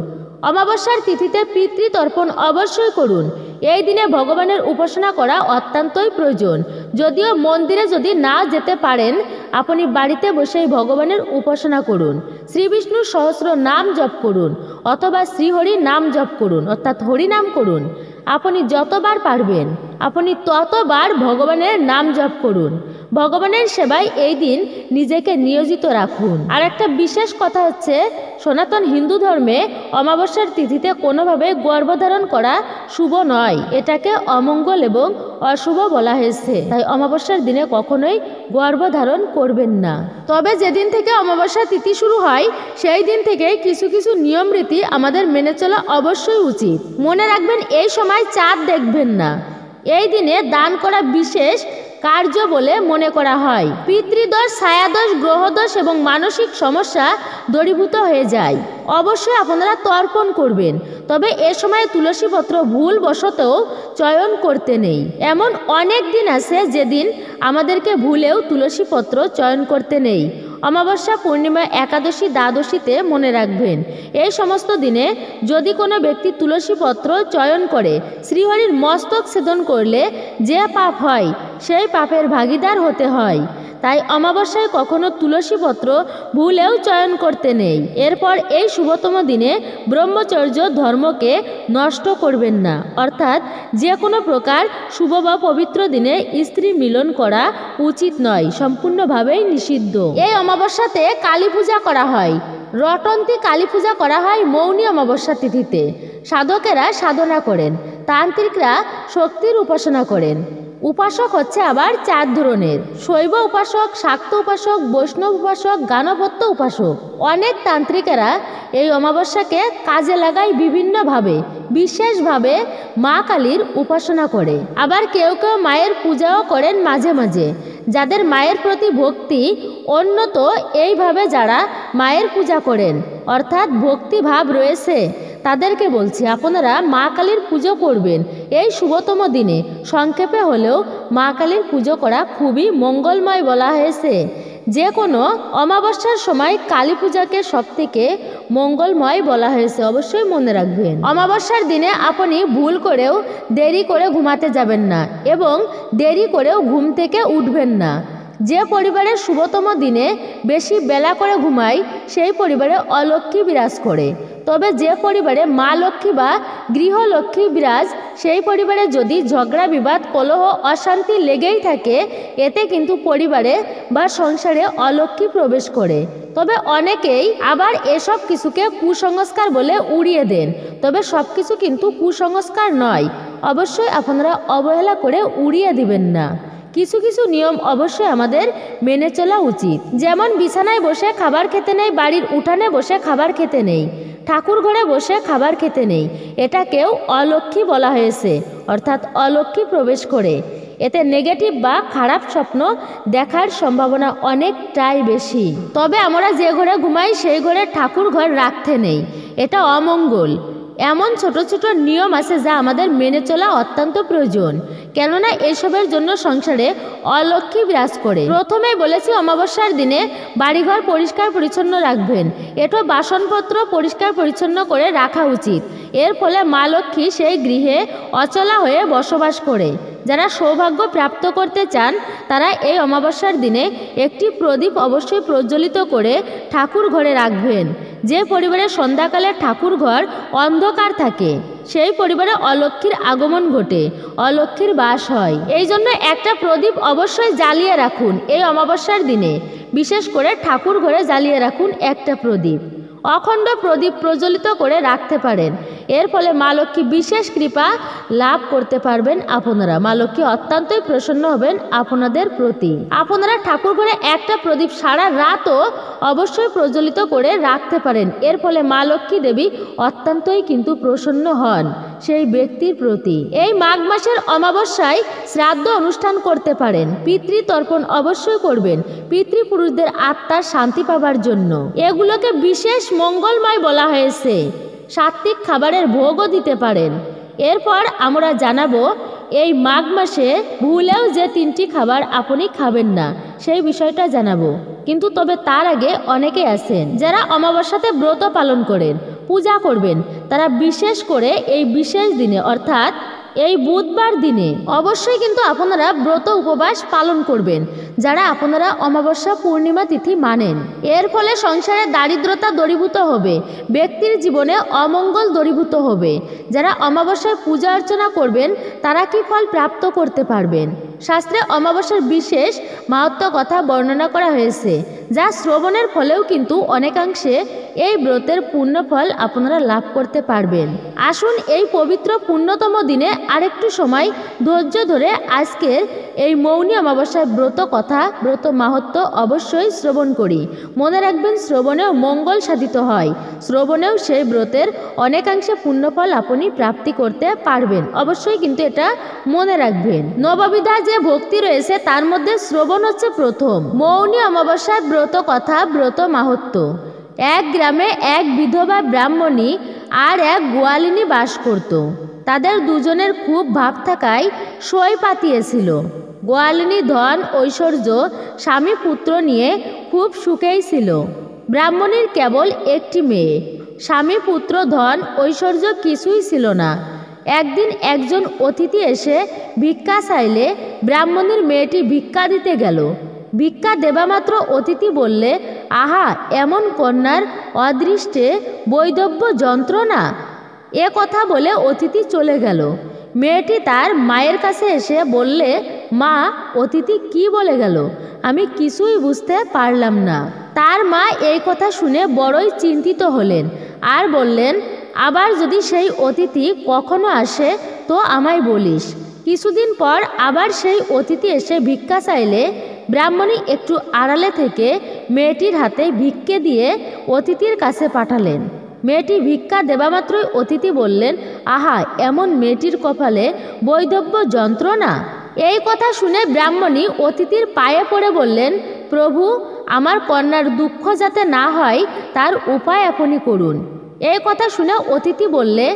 অমাবস্যার তিথিতে পিতৃতর্পণ অবশ্যই করুন। এই দিনে ভগবানের উপাসনা করা অত্যন্তই প্রয়োজন। যদিও মন্দিরে যদি না যেতে পারেন, আপনি বাড়িতে বসেই ভগবানের উপাসনা করুন। শ্রী বিষ্ণুর সহস্র নাম জপ করুন অথবা শ্রীহরি নাম জপ করুন, অর্থাৎ হরি নাম করুন। আপনি যতবার পারবেন আপনি ততবার ভগবানের নাম জপ করুন। ভগবানের সেবায় এই দিন নিজেকে নিয়োজিত রাখুন। আর একটা বিশেষ কথা হচ্ছে, সনাতন হিন্দু ধর্মে অমাবস্যার তিথিতে কোনোভাবে গর্ভধারণ করা শুভ নয়। এটাকে অমঙ্গল এবং অশুভ বলা হয়েছে। তাই অমাবস্যার দিনে কখনোই গর্ভধারণ করবেন না। তবে যেদিন থেকে অমাবস্যা তিথি শুরু হয় সেই দিন থেকে কিছু কিছু নিয়ম রীতি আমাদের মেনে চলা অবশ্যই উচিত। মনে রাখবেন, এই সময় চাঁদ দেখবেন না। এই দিনে দান করা বিশেষ কার্য বলে মনে করা হয়। পিতৃদোষ, ছায়াদোষ, গ্রহদোষ এবং মানসিক সমস্যা দূরীভূত হয়ে যায়। অবশ্যই আপনারা তর্পণ করবেন, তবে এ সময় তুলসী পত্র ভুলবশতও চয়ন করতে নেই। এমন অনেক দিন আছে যেদিন আমাদেরকে ভুলেও তুলসী পত্র চয়ন করতে নেই। অমাবস্যা, পূর্ণিমা, একাদশী, দ্বাদশীতে মনে রাখবেন, এই সমস্ত দিনে যদি কোনো ব্যক্তি তুলসী পত্র চয়ন করে শ্রীহরির মস্তক ছেদন করলে যে পাপ হয় সেই পাপের ভাগীদার হতে হয়। তাই অমাবস্যায় কখনো তুলসী পত্র ভুলেও চয়ন করতে নেই। এরপর এই শুভতম দিনে ব্রহ্মচর্য ধর্মকে নষ্ট করবেন না, অর্থাৎ যে কোনো প্রকার শুভ বা পবিত্র দিনে স্ত্রী মিলন করা উচিত নয়, সম্পূর্ণভাবেই নিষিদ্ধ। এই অমাবস্যাতে কালী পূজা করা হয়। রটন্তী কালী পূজা করা হয় মৌনী অমাবস্যা তিথিতে। সাধকেরা সাধনা করেন, তান্ত্রিকরা শক্তির উপাসনা করেন। উপাসক হচ্ছে আবার 4 ধরনের: শৈব উপাসক, শাক্ত উপাসক, বৈষ্ণব উপাসক, গাণপত্য উপাসক। অনেক তান্ত্রিকেরা এই অমাবস্যাকে কাজে লাগায় বিভিন্নভাবে, বিশেষভাবে মা কালীর উপাসনা করে। আবার কেউ কেউ মায়ের পূজাও করেন মাঝে মাঝে। যাদের মায়ের প্রতি ভক্তি উন্নত, এইভাবে যারা মায়ের পূজা করেন অর্থাৎ ভক্তিভাব রয়েছে, তাদেরকে বলছি আপনারা মা কালীর পুজো করবেন এই শুভতম দিনে। সংক্ষেপে হলেও মা কালীর পুজো করা খুবই মঙ্গলময় বলা হয়েছে। যে কোনো অমাবস্যার সময় কালী পূজাকে সবথেকে মঙ্গলময় বলা হয়েছে, অবশ্যই মনে রাখবেন। অমাবস্যার দিনে আপনি ভুল করেও দেরি করে ঘুমাতে যাবেন না এবং দেরি করেও ঘুম থেকে উঠবেন না। যে পরিবারের শুভতম দিনে বেশি বেলা করে ঘুমায় সেই পরিবারে অলক্ষ্মী বিরাজ করে। তবে যে পরিবারে মা লক্ষ্মী বা গৃহলক্ষ্মী বিরাজ, সেই পরিবারে যদি ঝগড়া, বিবাদ, কলহ, অশান্তি লেগেই থাকে, এতে কিন্তু পরিবারে বা সংসারে অলক্ষ্মী প্রবেশ করে। তবে অনেকেই আবার এসব কিছুকে কুসংস্কার বলে উড়িয়ে দেন। তবে সব কিছু কিন্তু কুসংস্কার নয়, অবশ্যই আপনারা অবহেলা করে উড়িয়ে দিবেন না। কিছু কিছু নিয়ম অবশ্যই আমাদের মেনে চলা উচিত। যেমন বিছানায় বসে খাবার খেতে নেই, বাড়ির উঠানে বসে খাবার খেতে নেই, ঠাকুর ঘরে বসে খাবার খেতে নেই, এটাকেও অলক্ষ্মী বলা হয়েছে, অর্থাৎ অলক্ষ্মী প্রবেশ করে। এতে নেগেটিভ বা খারাপ স্বপ্ন দেখার সম্ভাবনা অনেকটাই বেশি। তবে আমরা যে ঘরে ঘুমাই সেই ঘরে ঠাকুর ঘর রাখতে নেই, এটা অমঙ্গল। এমন ছোট ছোট নিয়ম আছে যা আমাদের মেনে চলা অত্যন্ত প্রয়োজন, কেননা এসবের জন্য সংসারে অলক্ষ্মী বিরাজ করে। প্রথমেই বলেছি অমাবস্যার দিনে বাড়িঘর পরিষ্কার পরিচ্ছন্ন রাখবেন। এটা বাসনপত্র পরিষ্কার পরিচ্ছন্ন করে রাখা উচিত। এর ফলে মা লক্ষ্মী সেই গৃহে অচলা হয়ে বসবাস করে। যারা সৌভাগ্য প্রাপ্ত করতে চান তারা এই অমাবস্যার দিনে একটি প্রদীপ অবশ্যই প্রজ্বলিত করে ঠাকুর ঘরে রাখবেন। যে পরিবারে সন্ধ্যাকালে ঠাকুর ঘর অন্ধকার থাকে সেই পরিবারে অলক্ষ্মীর আগমন ঘটে, অলক্ষ্মীর বাস হয়। এই জন্য একটা প্রদীপ অবশ্যই জ্বালিয়ে রাখুন এই অমাবস্যার দিনে। বিশেষ করে ঠাকুর ঘরে জ্বালিয়ে রাখুন একটা প্রদীপ। অখণ্ড প্রদীপ প্রজ্বলিত করে রাখতে পারেন। এর ফলে মা লক্ষ্মী বিশেষ কৃপা লাভ করতে পারবেন আপনারা। মা লক্ষ্মী অত্যন্তই প্রসন্ন হবেন আপনাদের প্রতি। আপনারা ঠাকুর ঘরে একটা প্রদীপ সারা রাতও অবশ্যই প্রজ্বলিত করে রাখতে পারেন। এর ফলে মা লক্ষ্মী দেবী অত্যন্তই কিন্তু প্রসন্ন হন সেই ব্যক্তির প্রতি। এই মাঘ মাসের অমাবস্যায় শ্রাদ্ধ অনুষ্ঠান করতে পারেন। পিতৃতর্পণ অবশ্যই করবেন পিতৃপুরুষদের আত্মার শান্তি পাবার জন্য। এগুলোকে বিশেষ মঙ্গলময় বলা হয়েছে। সাত্ত্বিক খাবারের ভোগও দিতে পারেন। এরপর আমরা জানাবো এই মাঘ মাসে ভুলেও যে 3টি খাবার আপনি খাবেন না সেই বিষয়টা জানাবো। কিন্তু তবে তার আগে অনেকে আছেন যারা অমাবস্যাতে ব্রত পালন করেন, পূজা করবেন। তারা বিশেষ করে এই বিশেষ দিনে অর্থাৎ এই বুধবার দিনে অবশ্যই কিন্তু আপনারা ব্রত উপবাস পালন করবেন যারা আপনারা অমাবস্যা পূর্ণিমা তিথি মানেন। এর ফলে সংসারে দারিদ্রতা দূরীভূত হবে, ব্যক্তির জীবনে অমঙ্গল দূরীভূত হবে। যারা অমাবস্যায় পূজা অর্চনা করবেন তারা কি ফল প্রাপ্ত করতে পারবেন? শাস্ত্রে অমাবস্যার বিশেষ মাহাত্ম্য কথা বর্ণনা করা হয়েছে, যা শ্রবণের ফলেও কিন্তু অনেকাংশে এই ব্রতের পূর্ণ ফল আপনারা লাভ করতে পারবেন। আসুন এই পবিত্র পুণ্যতম দিনে আরেকটু সময় ধৈর্য ধরে আজকের এই মৌনী অমাবস্যার ব্রত কথা, ব্রত মাহাত্ম্য অবশ্যই শ্রবণ করি। মনে রাখবেন শ্রবণেও মঙ্গল সাধিত হয়, শ্রবণেও সেই ব্রতের অনেকাংশে পুণ্যফল আপনি প্রাপ্তি করতে পারবেন। অবশ্যই কিন্তু এটা মনে রাখবেন। নববিধা যে ভক্তি রয়েছে তার মধ্যে শ্রবণ হচ্ছে প্রথম। মৌনী অমাবস্যার ব্রত কথা, ব্রত মাহাত্ম্য। এক গ্রামে এক বিধবা ব্রাহ্মণী আর এক গোয়ালিনী বাস করত। তাদের দুজনের খুব ভাব থাকায় সই পাতিয়েছিল। গোয়ালিনী ধন ঐশ্বর্য স্বামী পুত্র নিয়ে খুব সুখেই ছিল। ব্রাহ্মণীর কেবল একটি মেয়ে, স্বামী পুত্র ধন ঐশ্বর্য কিছুই ছিল না। একদিন একজন অতিথি এসে ভিক্ষা চাইলে ব্রাহ্মণীর মেয়েটি ভিক্ষা দিতে গেল। ভিক্ষা দেবামাত্র অতিথি বললে, আহা, এমন কন্যার অদৃষ্টে বৈধব্য যন্ত্রণা। এ কথা বলে অতিথি চলে গেল। মেয়েটি তার মায়ের কাছে এসে বললে, মা, অতিথি কি বলে গেল? আমি কিছুই বুঝতে পারলাম না। তার মা এই কথা শুনে বড়ই চিন্তিত হলেন আর বললেন, আবার যদি সেই অতিথি কখনো আসে তো আমায় বলিস। কিছুদিন পর আবার সেই অতিথি এসে ভিক্ষা চাইলে ব্রাহ্মণী একটু আড়ালে থেকে মেয়েটির হাতে ভিক্ষে দিয়ে অতিথির কাছে পাঠালেন। মেয়েটি ভিক্ষা দেবামাত্রই অতিথি বললেন, আহা, এমন মেয়েটির কপালে বৈধব্য যন্ত্রণা। এই কথা শুনে ব্রাহ্মণী অতিথির পায়ে পড়ে বললেন, প্রভু, আমার কন্যার দুঃখ যাতে না হয় তার উপায় আপনি করুন। এই কথা শুনে অতিথি বললে,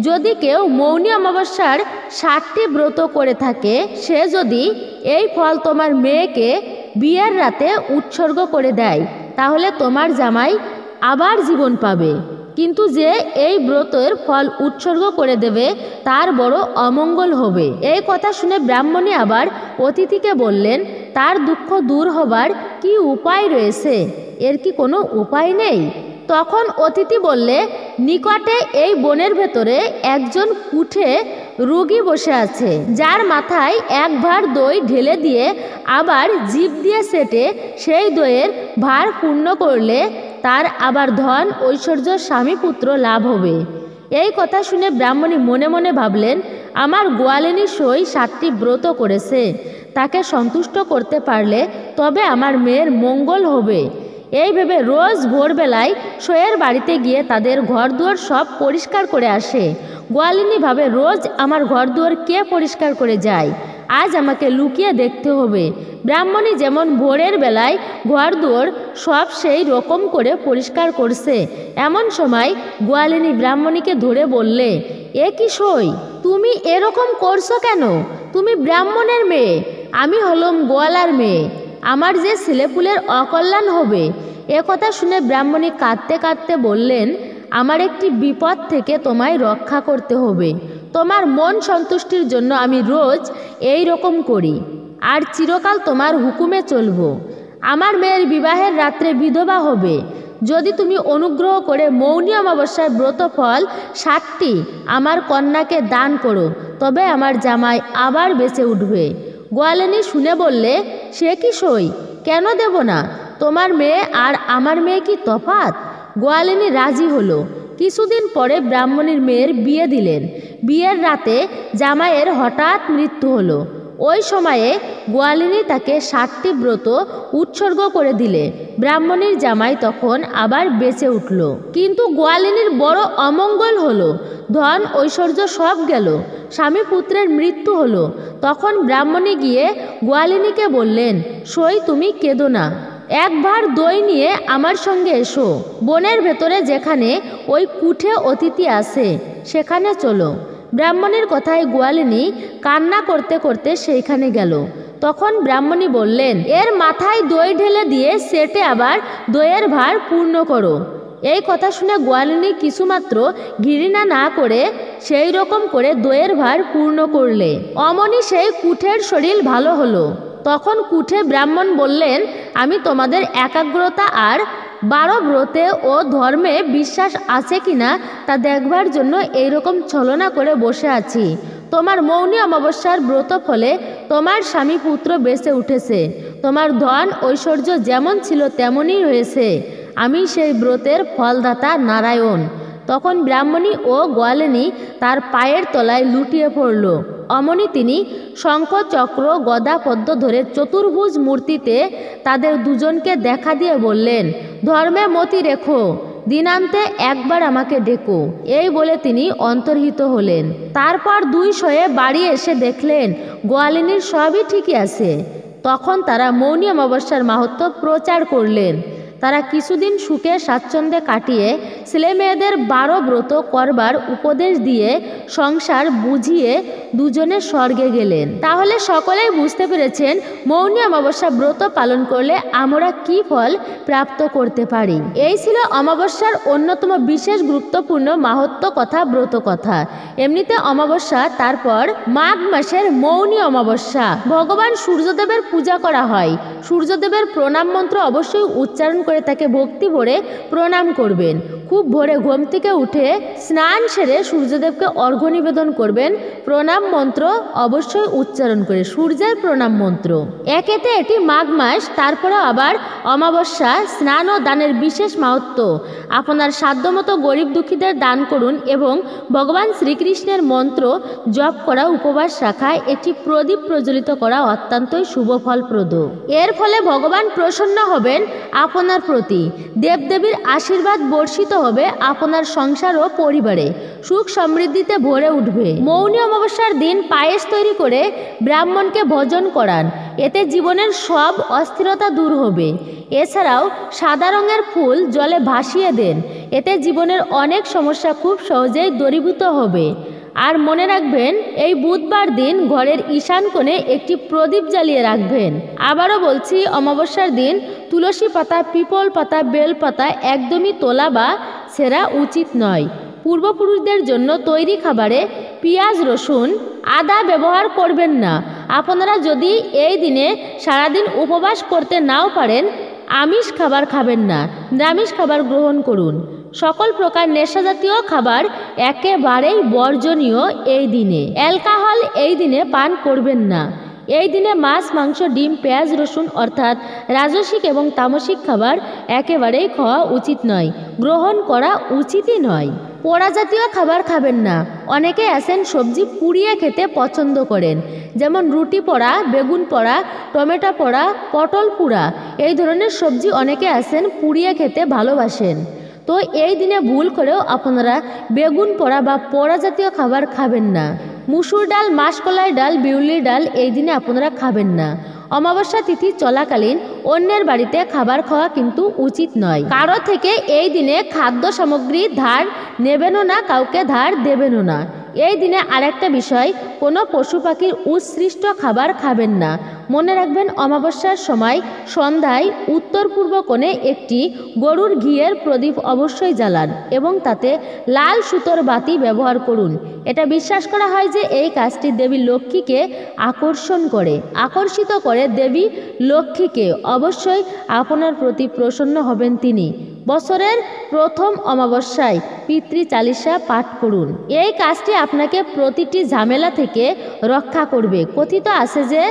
যদি কেউ মৌনী অমাবস্যার 60টি ব্রত করে থাকে, সে যদি এই ফল তোমার মেয়েকে বিয়ের রাতে উৎসর্গ করে দেয় তাহলে তোমার জামাই আবার জীবন পাবে। কিন্তু যে এই ব্রতের ফল উৎসর্গ করে দেবে তার বড় অমঙ্গল হবে। এই কথা শুনে ব্রাহ্মণী আবার অতিথিকে বললেন, তার দুঃখ দূর হবার কি উপায় রয়েছে? এর কি কোনো উপায় নেই? তখন অতিথি বললে, নিকটে এই বনের ভেতরে একজন কুঠে রোগী বসে আছে, যার মাথায় এক ভাঁড় দই ঢেলে দিয়ে আবার জিভ দিয়ে সেটে সেই দইয়ের ভার পূর্ণ করলে তার আবার ধন ঐশ্বর্য স্বামী পুত্র লাভ হবে। এই কথা শুনে ব্রাহ্মণী মনে মনে ভাবলেন, আমার গোয়ালিনী সই 7টি ব্রত করেছে, তাকে সন্তুষ্ট করতে পারলে তবে আমার মেয়ের মঙ্গল হবে। এই ভেবে রোজ ভোরবেলায় সইয়ের বাড়িতে গিয়ে তাদের ঘরদুয়ার সব পরিষ্কার করে আসে। গোয়ালিনী ভাবে, রোজ আমার ঘরদুয়ার কে পরিষ্কার করে যায়? আজ আমাকে লুকিয়ে দেখতে হবে। ব্রাহ্মণী যেমন ভোরের বেলায় ঘরদুয়ার সব সেই রকম করে পরিষ্কার করছে, এমন সময় গোয়ালিনী ব্রাহ্মণীকে ধরে বললে, এ কি সই, তুমি এরকম করছো কেন? তুমি ব্রাহ্মণের মেয়ে, আমি হলাম গোয়ালার মেয়ে, আমার যে ছেলেপুলের অকল্যাণ হবে। এ কথা শুনে ব্রাহ্মণী কাঁদতে কাঁদতে বললেন, আমার একটি বিপদ থেকে তোমায় রক্ষা করতে হবে। তোমার মন সন্তুষ্টির জন্য আমি রোজ এই রকম করি, আর চিরকাল তোমার হুকুমে চলব। আমার মেয়ের বিবাহের রাত্রে বিধবা হবে। যদি তুমি অনুগ্রহ করে মৌনী অমাবস্যার ব্রতফল 7টি আমার কন্যাকে দান করো, তবে আমার জামাই আবার বেঁচে উঠবে। গোয়ালিনী শুনে বললে, সে কি সই, কেন দেব না? তোমার মেয়ে আর আমার মেয়ে কি তফাৎ? গোয়ালিনী রাজি হলো। কিছুদিন পরে ব্রাহ্মণীর মেয়ের বিয়ে দিলেন। বিয়ের রাতে জামাইয়ের হঠাৎ মৃত্যু হলো। ওই সময়ে গোয়ালিনী তাকে 7টি ব্রত উৎসর্গ করে দিলে। ব্রাহ্মণীর জামাই তখন আবার বেঁচে উঠল। কিন্তু গোয়ালিনীর বড় অমঙ্গল হলো, ধন ঐশ্বর্য সব গেল, স্বামী পুত্রের মৃত্যু হলো। তখন ব্রাহ্মণী গিয়ে গোয়ালিনীকে বললেন, সই তুমি কেঁদো না, এক ভাঁড় দই নিয়ে আমার সঙ্গে এসো। বনের ভেতরে যেখানে ওই কুঠে অতিথি আছে সেখানে চলো। ব্রাহ্মণীর কথায় গোয়ালিনী কান্না করতে করতে সেইখানে গেল। তখন ব্রাহ্মণী বললেন, এর মাথায় দই ঢেলে দিয়ে সেটে আবার দইয়ের ভাঁড় পূর্ণ করো। এই কথা শুনে গোয়ালিনী কিছুমাত্র ঘৃণা না করে সেই রকম করে দইয়ের ভাঁড় পূর্ণ করলে। অমনি সেই কুঠের শরীর ভালো হলো। তখন কুঠে ব্রাহ্মণ বললেন, আমি তোমাদের একাগ্রতা আর 12 ব্রতে ও ধর্মে বিশ্বাস আছে কিনা তা দেখবার জন্য এইরকম ছলনা করে বসে আছি। তোমার মৌনী অমাবস্যার ব্রত ফলে তোমার স্বামী পুত্র বেঁচে উঠেছে, তোমার ধন ঐশ্বর্য যেমন ছিল তেমনই হয়েছে। আমি সেই ব্রতের ফলদাতা নারায়ণ। তখন ব্রাহ্মণী ও গোয়ালিনী তার পায়ের তলায় লুটিয়ে পড়ল। অমনি তিনি শঙ্খ চক্র গদা পদ্ম ধরে চতুর্ভুজ মূর্তিতে তাদের দুজনকে দেখা দিয়ে বললেন, ধর্মে মতি রেখো, দিনান্তে একবার আমাকে ডেকো। এই বলে তিনি অন্তর্হিত হলেন। তারপর 2 শয়ে বাড়ি এসে দেখলেন গোয়ালিনীর সবই ঠিকই আছে। তখন তারা মৌনী অমাবস্যার মাহাত্ম্য প্রচার করলেন। তারা কিছুদিন সুখে স্বাচ্ছন্দ্যে কাটিয়ে ছেলে মেয়েদের 12 ব্রত করবার উপদেশ দিয়ে সংসার বুঝিয়ে দুজনে স্বর্গে গেলেন। তাহলে সকলেই বুঝতে পেরেছেন মৌনী অমাবস্যা ব্রত পালন করলে আমরা কি ফল প্রাপ্ত করতে পারি। এই ছিল অমাবস্যার অন্যতম বিশেষ গুরুত্বপূর্ণ মাহাত্ম্য কথা, ব্রত কথা। এমনিতে অমাবস্যা, তারপর মাঘ মাসের মৌনী অমাবস্যা ভগবান সূর্যদেবের পূজা করা হয়। সূর্যদেবের প্রণাম মন্ত্র অবশ্যই উচ্চারণ করে তাকে ভক্তি ভরে প্রণাম করবেন। খুব ভোরে ঘুম থেকে উঠে স্নান সেরে সূর্যদেবকে অর্ঘ্য নিবেদন করবেন। প্রণাম মন্ত্র অবশ্যই উচ্চারণ করে, সূর্যের প্রণাম মন্ত্র। একেতে এটি মাঘ মাস, তারপরে আবার অমাবস্যা, স্নান ও দানের বিশেষ মাহাত্ম্য। আপনার সাধ্যমতো গরিব দুঃখীদের দান করুন এবং ভগবান শ্রীকৃষ্ণের মন্ত্র জপ করা, উপবাস রাখা, একটি প্রদীপ প্রজ্বলিত করা অত্যন্তই শুভ ফলপ্রদ। এর ফলে ভগবান প্রসন্ন হবেন আপনার প্রতি। দেবদেবীর আশীর্বাদ বর্ষিত হবে আপনার সংসার ও পরিবারে, সুখ সমৃদ্ধিতে ভরে উঠবে। মৌনী অমাবস্যার দিন পায়েস তৈরি করে ব্রাহ্মণকে ভোজন করান, এতে জীবনের সব অস্থিরতা দূর হবে। এছাড়াও সাদা রঙের ফুল জলে ভাসিয়ে দেন, এতে জীবনের অনেক সমস্যা খুব সহজেই দূরীভূত হবে। আর মনে রাখবেন, এই বুধবার দিন ঘরের ঈশান কোণে একটি প্রদীপ জ্বালিয়ে রাখবেন। আবারও বলছি, অমাবস্যার দিন তুলসী পাতা, পিপল পাতা, বেল পাতা একদমই তোলা বা ছেঁড়া উচিত নয়। পূর্বপুরুষদের জন্য তৈরি খাবারে পেঁয়াজ, রসুন, আদা ব্যবহার করবেন না। আপনারা যদি এই দিনে সারাদিন উপবাস করতে নাও পারেন, আমিষ খাবার খাবেন না, নিরামিষ খাবার গ্রহণ করুন। সকল প্রকার নেশাজাতীয় খাবার একেবারেই বর্জনীয় এই দিনে। অ্যালকোহল এই দিনে পান করবেন না। এই দিনে মাছ, মাংস, ডিম, পেঁয়াজ, রসুন অর্থাৎ রাজসিক এবং তামসিক খাবার একেবারেই খাওয়া উচিত নয়, গ্রহণ করা উচিতই নয়। পোড়া জাতীয় খাবার খাবেন না। অনেকে আছেন সবজি পুড়িয়ে খেতে পছন্দ করেন, যেমন রুটি পোড়া, বেগুন পোড়া, টমেটো পোড়া, পটল পোড়া, এই ধরনের সবজি অনেকে আছেন পুড়িয়ে খেতে ভালোবাসেন। তো এই দিনে ভুল করেও আপনারা বেগুন পোড়া বা পোড়া জাতীয় খাবার খাবেন না। মুসুর ডাল, মাসকলাই ডাল, বিউলির ডাল এই দিনে আপনারা খাবেন না। অমাবস্যা তিথি চলাকালীন অন্যের বাড়িতে খাবার খাওয়া কিন্তু উচিত নয়। কারো থেকে এই দিনে খাদ্য সামগ্রী ধার নেবেনও না, কাউকে ধার দেবেনও না। এই দিনে আরেকটা বিষয়, কোনো পশু পাখির উৎসৃষ্ট খাবার খাবেন না। মনে রাখবেন, অমাবস্যার সময় সন্ধ্যায় উত্তর পূর্ব কোণে একটি গরুর ঘিয়ের প্রদীপ অবশ্যই জ্বালান এবং তাতে লাল সুতোর বাতি ব্যবহার করুন। এটা বিশ্বাস করা হয় যে এই কাজটি দেবী লক্ষ্মীকে আকর্ষিত করে দেবী লক্ষ্মীকে অবশ্যই আপনার প্রতি প্রসন্ন হবেন তিনি। বছরের প্রথম অমাবস্যায় পিতৃ চালিসা পাঠ করুন। এই কাজটি আপনাকে প্রতিটি ঝামেলা থেকে রক্ষা করবে। কথিত আছে যে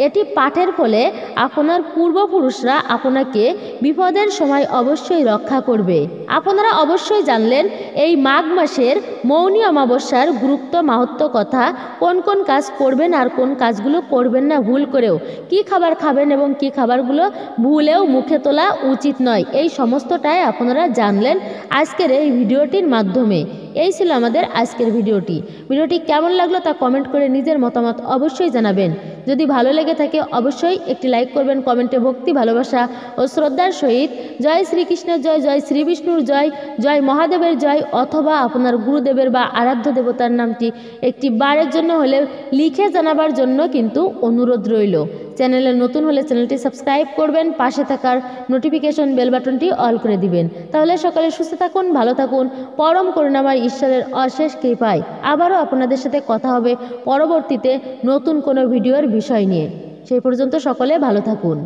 এটি পাঠের ফলে আপনার পূর্বপুরুষরা আপনাকে বিপদের সময় অবশ্যই রক্ষা করবে। আপনারা অবশ্যই জানলেন এই মাঘ মাসের মৌনী অমাবস্যার গুরুত্ব, মাহাত্ম্য কথা, কোন কোন কাজ করবেন আর কোন কাজগুলো করবেন না ভুল করেও, কি খাবার খাবেন এবং কি খাবারগুলো ভুলেও মুখে তোলা উচিত নয়, এই সমস্তটাই আপনারা জানলেন আজকের এই ভিডিওটির মাধ্যমে। এই ছিল আমাদের আজকের ভিডিওটি কেমন লাগলো তা কমেন্ট করে নিজের মতামত অবশ্যই জানাবেন। যদি ভালো লেগে থাকে অবশ্যই একটি লাইক করবেন। কমেন্টে ভক্তি, ভালোবাসা ও শ্রদ্ধার সহিত জয় শ্রীকৃষ্ণের জয়, জয় শ্রী বিষ্ণুর জয়, জয় মহাদেবের জয় অথবা আপনার গুরুদেবের বা আরাধ্য দেবতার নামটি একটি বারের জন্য হলেও লিখে জানাবার জন্য কিন্তু অনুরোধ রইল। চ্যানেলে নতুন হলে চ্যানেলটি সাবস্ক্রাইব করবেন, পাশে থাকার নোটিফিকেশন বেল বাটনটি অল করে দিবেন। তাহলে সকালে সুস্থ থাকুন, ভালো থাকুন, পরম করুণাময় ঈশ্বরের অশেষ কৃপায় আবারও আপনাদের সাথে কথা হবে পরবর্তীতে নতুন কোনো ভিডিওর বিষয় নিয়ে। সেই পর্যন্ত সকলে ভালো থাকুন।